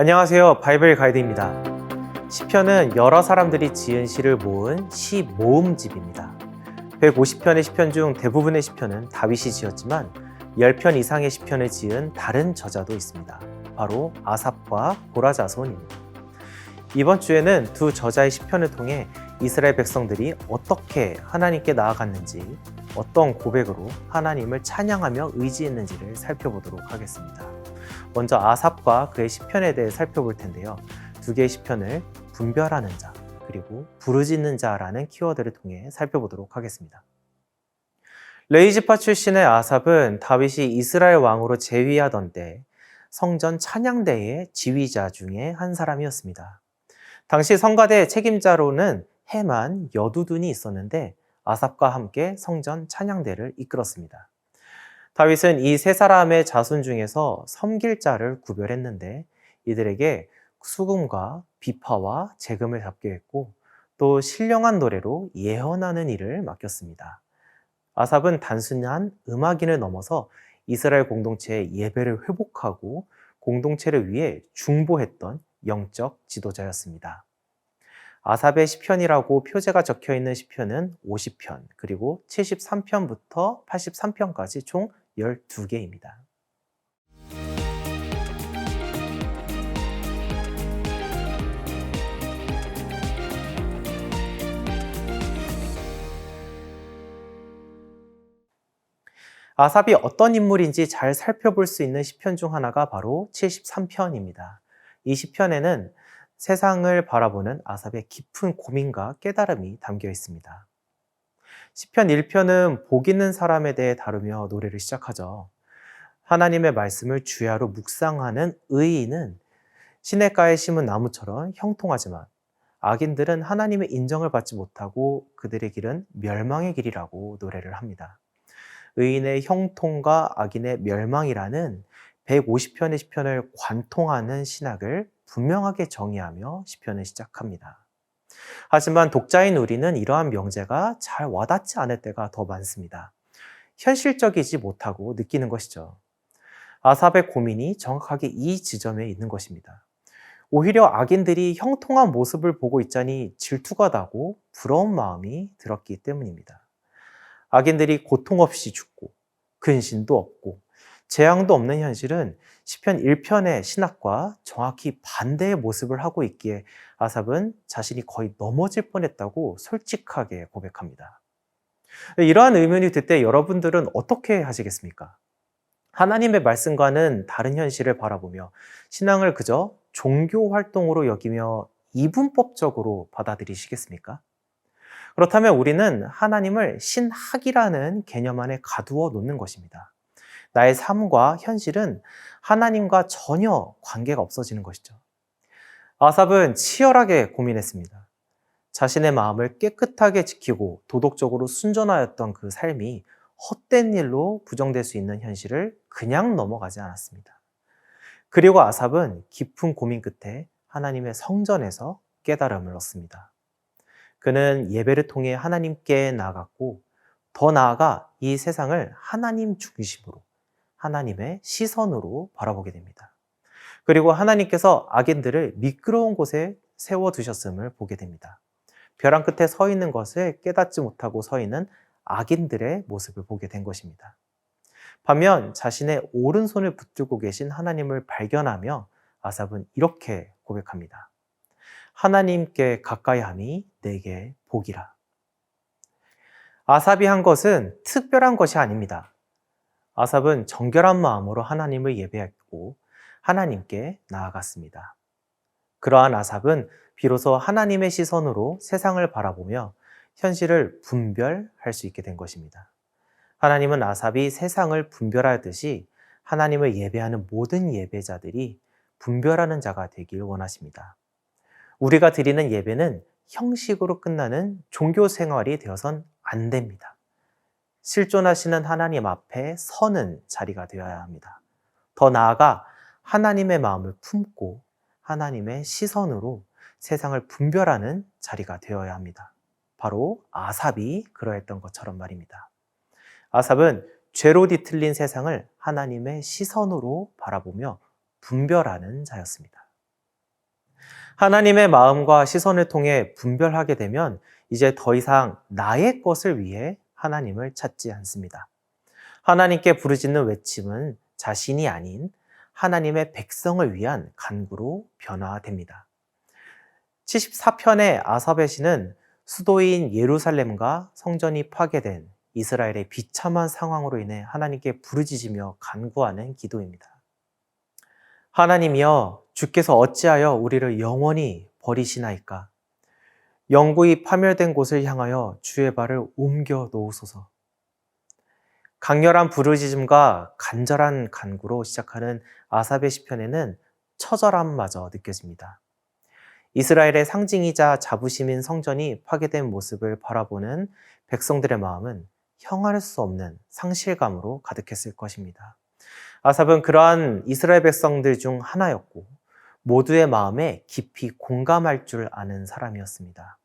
안녕하세요. 바이블 가이드입니다. 시편은 여러 사람들이 지은 시를 모은 시 모음집입니다. 150편의 시편 중 대부분의 시편은 다윗이 지었지만 10편 이상의 시편을 지은 다른 저자도 있습니다. 바로 아삽과 고라자손입니다. 이번 주에는 두 저자의 시편을 통해 이스라엘 백성들이 어떻게 하나님께 나아갔는지, 어떤 고백으로 하나님을 찬양하며 의지했는지를 살펴보도록 하겠습니다. 먼저 아삽과 그의 시편에 대해 살펴볼 텐데요. 두 개의 시편을 분별하는 자, 그리고 부르짖는 자라는 키워드를 통해 살펴보도록 하겠습니다. 레위지파 출신의 아삽은 다윗이 이스라엘 왕으로 재위하던 때 성전 찬양대의 지휘자 중에 한 사람이었습니다. 당시 성가대 책임자로는 헤만, 여두둔이 있었는데 아삽과 함께 성전 찬양대를 이끌었습니다. 다윗은 이 세 사람의 자손 중에서 섬길 자를 구별했는데 이들에게 수금과 비파와 재금을 잡게 했고 또 신령한 노래로 예언하는 일을 맡겼습니다. 아삽은 단순한 음악인을 넘어서 이스라엘 공동체의 예배를 회복하고 공동체를 위해 중보했던 영적 지도자였습니다. 아삽의 시편이라고 표제가 적혀 있는 시편은 50편, 그리고 73편부터 83편까지 총 12개입니다. 아삽이 어떤 인물인지 잘 살펴볼 수 있는 시편 중 하나가 바로 73편입니다. 이 시편에는 세상을 바라보는 아삽의 깊은 고민과 깨달음이 담겨 있습니다. 시편 1편은 복 있는 사람에 대해 다루며 노래를 시작하죠. 하나님의 말씀을 주야로 묵상하는 의인은 시냇가에 심은 나무처럼 형통하지만 악인들은 하나님의 인정을 받지 못하고 그들의 길은 멸망의 길이라고 노래를 합니다. 의인의 형통과 악인의 멸망이라는 150편의 시편을 관통하는 신학을 분명하게 정의하며 시편을 시작합니다. 하지만 독자인 우리는 이러한 명제가 잘 와닿지 않을 때가 더 많습니다. 현실적이지 못하고 느끼는 것이죠. 아삽의 고민이 정확하게 이 지점에 있는 것입니다. 오히려 악인들이 형통한 모습을 보고 있자니 질투가 나고 부러운 마음이 들었기 때문입니다. 악인들이 고통 없이 죽고 근심도 없고 재앙도 없는 현실은 시편 1편의 신학과 정확히 반대의 모습을 하고 있기에 아삽은 자신이 거의 넘어질 뻔했다고 솔직하게 고백합니다. 이러한 의문이 들 때 여러분들은 어떻게 하시겠습니까? 하나님의 말씀과는 다른 현실을 바라보며 신앙을 그저 종교 활동으로 여기며 이분법적으로 받아들이시겠습니까? 그렇다면 우리는 하나님을 신학이라는 개념 안에 가두어 놓는 것입니다. 나의 삶과 현실은 하나님과 전혀 관계가 없어지는 것이죠. 아삽은 치열하게 고민했습니다. 자신의 마음을 깨끗하게 지키고 도덕적으로 순전하였던 그 삶이 헛된 일로 부정될 수 있는 현실을 그냥 넘어가지 않았습니다. 그리고 아삽은 깊은 고민 끝에 하나님의 성전에서 깨달음을 얻습니다. 그는 예배를 통해 하나님께 나아갔고 더 나아가 이 세상을 하나님 중심으로 하나님의 시선으로 바라보게 됩니다. 그리고 하나님께서 악인들을 미끄러운 곳에 세워두셨음을 보게 됩니다. 벼랑 끝에 서 있는 것을 깨닫지 못하고 서 있는 악인들의 모습을 보게 된 것입니다. 반면 자신의 오른손을 붙들고 계신 하나님을 발견하며 아삽은 이렇게 고백합니다. 하나님께 가까이함이 내게 복이라. 아삽이 한 것은 특별한 것이 아닙니다. 아삽은 정결한 마음으로 하나님을 예배했고 하나님께 나아갔습니다. 그러한 아삽은 비로소 하나님의 시선으로 세상을 바라보며 현실을 분별할 수 있게 된 것입니다. 하나님은 아삽이 세상을 분별하듯이 하나님을 예배하는 모든 예배자들이 분별하는 자가 되길 원하십니다. 우리가 드리는 예배는 형식으로 끝나는 종교 생활이 되어선 안 됩니다. 실존하시는 하나님 앞에 서는 자리가 되어야 합니다. 더 나아가 하나님의 마음을 품고 하나님의 시선으로 세상을 분별하는 자리가 되어야 합니다. 바로 아삽이 그러했던 것처럼 말입니다. 아삽은 죄로 뒤틀린 세상을 하나님의 시선으로 바라보며 분별하는 자였습니다. 하나님의 마음과 시선을 통해 분별하게 되면 이제 더 이상 나의 것을 위해 하나님을 찾지 않습니다. 하나님께 부르짖는 외침은 자신이 아닌 하나님의 백성을 위한 간구로 변화됩니다. 74편의 아삽의 시는 수도인 예루살렘과 성전이 파괴된 이스라엘의 비참한 상황으로 인해 하나님께 부르짖으며 간구하는 기도입니다. 하나님이여, 주께서 어찌하여 우리를 영원히 버리시나이까? 영구히 파멸된 곳을 향하여 주의 발을 옮겨 놓으소서. 강렬한 부르짖음과 간절한 간구로 시작하는 아삽의 시편에는 처절함마저 느껴집니다. 이스라엘의 상징이자 자부심인 성전이 파괴된 모습을 바라보는 백성들의 마음은 형할 수 없는 상실감으로 가득했을 것입니다. 아삽은 그러한 이스라엘 백성들 중 하나였고 모두의 마음에 깊이 공감할 줄 아는 사람이었습니다.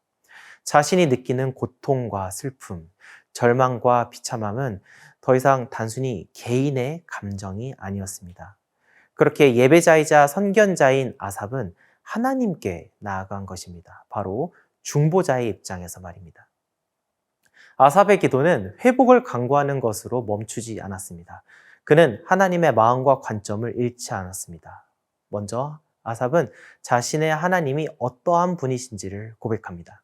자신이 느끼는 고통과 슬픔, 절망과 비참함은 더 이상 단순히 개인의 감정이 아니었습니다. 그렇게 예배자이자 선견자인 아삽은 하나님께 나아간 것입니다. 바로 중보자의 입장에서 말입니다. 아삽의 기도는 회복을 간구하는 것으로 멈추지 않았습니다. 그는 하나님의 마음과 관점을 잃지 않았습니다. 먼저 아삽은 자신의 하나님이 어떠한 분이신지를 고백합니다.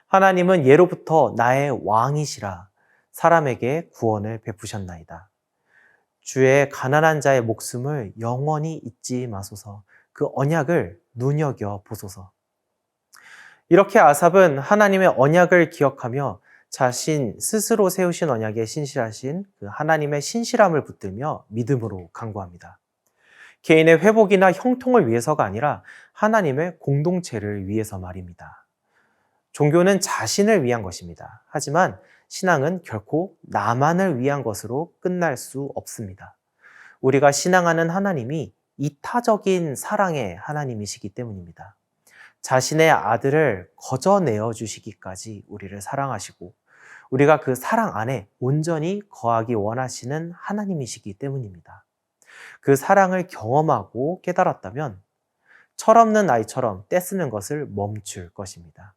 하나님은 예로부터 나의 왕이시라 사람에게 구원을 베푸셨나이다. 주의 가난한 자의 목숨을 영원히 잊지 마소서. 그 언약을 눈여겨 보소서. 이렇게 아삽은 하나님의 언약을 기억하며 자신 스스로 세우신 언약에 신실하신 그 하나님의 신실함을 붙들며 믿음으로 간구합니다. 개인의 회복이나 형통을 위해서가 아니라 하나님의 공동체를 위해서 말입니다. 종교는 자신을 위한 것입니다. 하지만 신앙은 결코 나만을 위한 것으로 끝날 수 없습니다. 우리가 신앙하는 하나님이 이타적인 사랑의 하나님이시기 때문입니다. 자신의 아들을 거저내어 주시기까지 우리를 사랑하시고 우리가 그 사랑 안에 온전히 거하기 원하시는 하나님이시기 때문입니다. 그 사랑을 경험하고 깨달았다면 철없는 아이처럼 떼쓰는 것을 멈출 것입니다.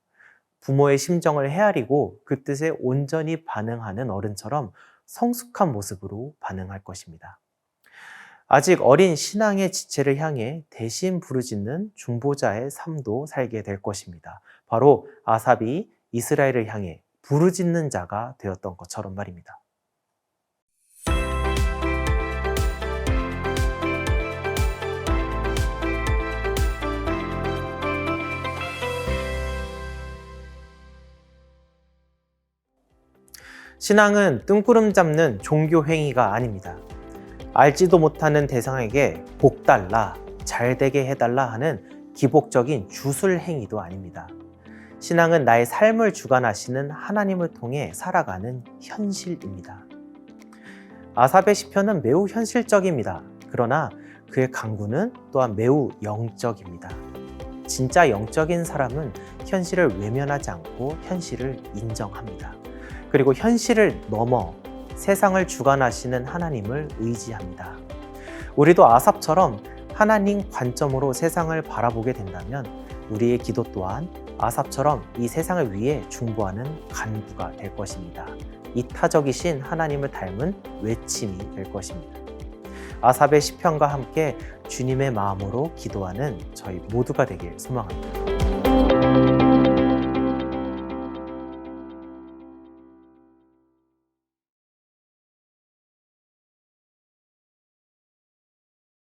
부모의 심정을 헤아리고 그 뜻에 온전히 반응하는 어른처럼 성숙한 모습으로 반응할 것입니다. 아직 어린 신앙의 지체를 향해 대신 부르짖는 중보자의 삶도 살게 될 것입니다. 바로 아삽이 이스라엘을 향해 부르짖는 자가 되었던 것처럼 말입니다. 신앙은 뜬구름 잡는 종교 행위가 아닙니다. 알지도 못하는 대상에게 복 달라, 잘 되게 해달라 하는 기복적인 주술 행위도 아닙니다. 신앙은 나의 삶을 주관하시는 하나님을 통해 살아가는 현실입니다. 아삽의 시편은 매우 현실적입니다. 그러나 그의 간구는 또한 매우 영적입니다. 진짜 영적인 사람은 현실을 외면하지 않고 현실을 인정합니다. 그리고 현실을 넘어 세상을 주관하시는 하나님을 의지합니다. 우리도 아삽처럼 하나님 관점으로 세상을 바라보게 된다면 우리의 기도 또한 아삽처럼 이 세상을 위해 중보하는 간구가 될 것입니다. 이타적이신 하나님을 닮은 외침이 될 것입니다. 아삽의 시편과 함께 주님의 마음으로 기도하는 저희 모두가 되길 소망합니다.